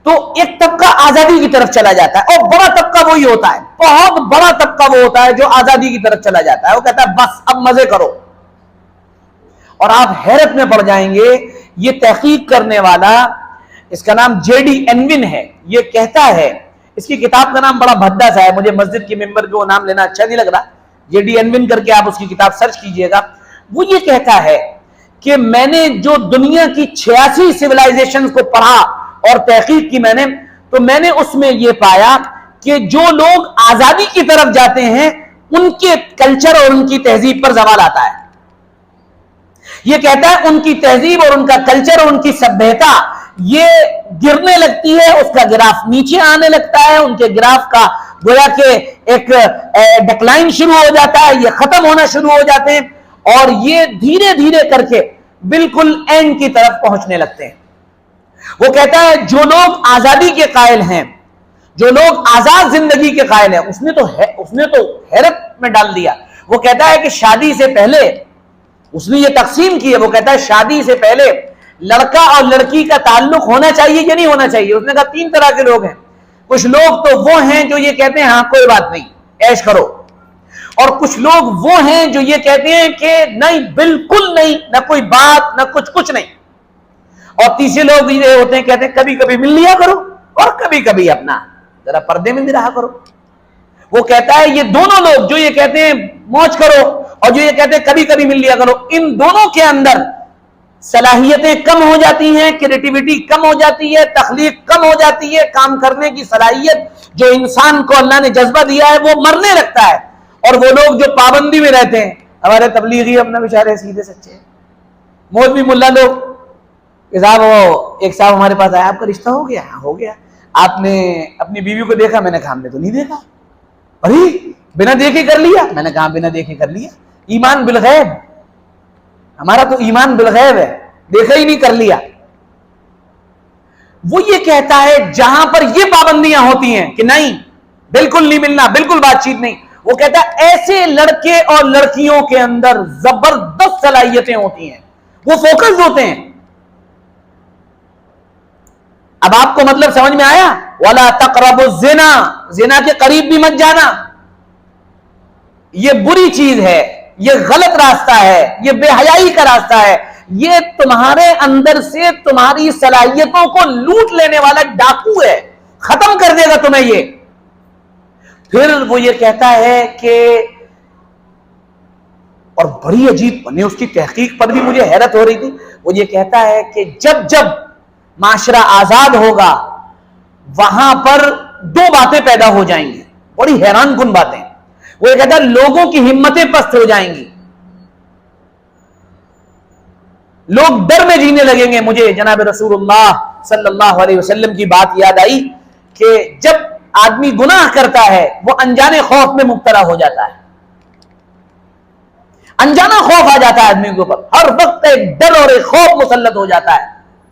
تو ایک طبقہ آزادی کی طرف چلا جاتا ہے، اور بڑا طبقہ وہی ہوتا ہے، بہت بڑا طبقہ وہ ہوتا ہے جو آزادی کی طرف چلا جاتا ہے، وہ کہتا ہے بس اب مزے کرو۔ اور آپ حیرت میں پڑ جائیں گے، یہ تحقیق کرنے والا، اس کا نام جے ڈی انون ہے، یہ کہتا ہے، اس کی کتاب کا نام بڑا بھدا سا ہے، مجھے مسجد کی ممبر پہ وہ نام لینا اچھا نہیں لگ رہا، جے ڈی انون کر کے آپ اس کی کتاب سرچ کیجئے گا۔ وہ یہ کہتا ہے کہ میں نے جو دنیا کی 86 سیولائزیشن کو پڑھا اور تحقیق کی میں نے، تو میں نے اس میں یہ پایا کہ جو لوگ آزادی کی طرف جاتے ہیں ان کے کلچر اور ان کی تہذیب پر زوال آتا ہے۔ یہ کہتا ہے ان کی تہذیب اور ان کا کلچر اور ان کی سبھیتا یہ گرنے لگتی ہے، اس کا گراف نیچے آنے لگتا ہے، ان کے گراف کا گویا کہ ایک ڈکلائن شروع ہو جاتا ہے، یہ ختم ہونا شروع ہو جاتے ہیں، اور یہ دھیرے دھیرے کر کے بالکل اینڈ کی طرف پہنچنے لگتے ہیں۔ وہ کہتا ہے جو لوگ آزادی کے قائل ہیں، جو لوگ آزاد زندگی کے قائل ہیں، اس نے تو حیرت میں ڈال دیا۔ وہ کہتا ہے کہ شادی سے پہلے اس نے یہ تقسیم کی ہے، وہ کہتا ہے شادی سے پہلے لڑکا اور لڑکی کا تعلق ہونا چاہیے یا نہیں ہونا چاہیے۔ اس نے کہا 3 طرح کے لوگ ہیں، کچھ لوگ تو وہ ہیں جو یہ کہتے ہیں ہاں کوئی بات نہیں عیش کرو، اور کچھ لوگ وہ ہیں جو یہ کہتے ہیں کہ نہیں بالکل نہیں، نہ کوئی بات نہ کچھ نہیں، اور تیسرے لوگ یہ ہوتے ہیں کہتے ہیں کبھی کبھی مل لیا کرو اور کبھی کبھی اپنا ذرا پردے میں بھی رہا کرو۔ وہ کہتا ہے یہ دونوں لوگ جو یہ کہتے ہیں موج کرو اور جو یہ کہتے ہیں کبھی کبھی مل لیا کرو، ان دونوں کے اندر صلاحیتیں کم ہو جاتی ہیں، کریٹیوٹی کم ہو جاتی ہے، تخلیق کم ہو جاتی ہے، کام کرنے کی صلاحیت جو انسان کو اللہ نے جذبہ دیا ہے وہ مرنے لگتا ہے۔ اور وہ لوگ جو پابندی میں رہتے ہیں، ہمارے تبلیغی اپنا بیچارے سیدھے سچے ہیں، مولوی ملا لوگ، صاحب وہ ایک صاحب ہمارے پاس آیا، آپ کا رشتہ ہو گیا؟ ہاں ہو گیا۔ آپ نے اپنی بیوی کو دیکھا؟ میں نے کہا ہم نے تو نہیں دیکھا۔ ارے بنا دیکھے کر لیا؟ میں نے کہا بنا دیکھے کر لیا۔ ایمان بالغیب، ہمارا تو ایمان بالغیب ہے، دیکھا ہی نہیں کر لیا۔ وہ یہ کہتا ہے جہاں پر یہ پابندیاں ہوتی ہیں کہ نہیں بالکل نہیں ملنا، بالکل بات چیت نہیں، وہ کہتا ہے ایسے لڑکے اور لڑکیوں کے اندر زبردست صلاحیتیں ہوتی ہیں، وہ فوکس ہوتے ہیں۔ اب آپ کو مطلب سمجھ میں آیا؟ وَلَا تَقْرَبُوا الزِّنَا، زنا کے قریب بھی مت جانا، یہ بری چیز ہے، یہ غلط راستہ ہے، یہ بے حیائی کا راستہ ہے، یہ تمہارے اندر سے تمہاری صلاحیتوں کو لوٹ لینے والا ڈاکو ہے، ختم کر دے گا تمہیں یہ۔ پھر وہ یہ کہتا ہے کہ، اور بڑی عجیب، نے اس کی تحقیق پر بھی مجھے حیرت ہو رہی تھی، وہ یہ کہتا ہے کہ جب جب معاشرہ آزاد ہوگا وہاں پر 2 باتیں پیدا ہو جائیں گی، بڑی حیران کن باتیں۔ وہ یہ کہتا ہے لوگوں کی ہمتیں پست ہو جائیں گی، لوگ ڈر میں جینے لگیں گے۔ مجھے جناب رسول اللہ صلی اللہ علیہ وسلم کی بات یاد آئی کہ جب آدمی گناہ کرتا ہے وہ انجانے خوف میں مبتلا ہو جاتا ہے، انجانا خوف آ جاتا ہے آدمی کے اوپر، ہر وقت ایک ڈر اور ایک خوف مسلط ہو جاتا ہے۔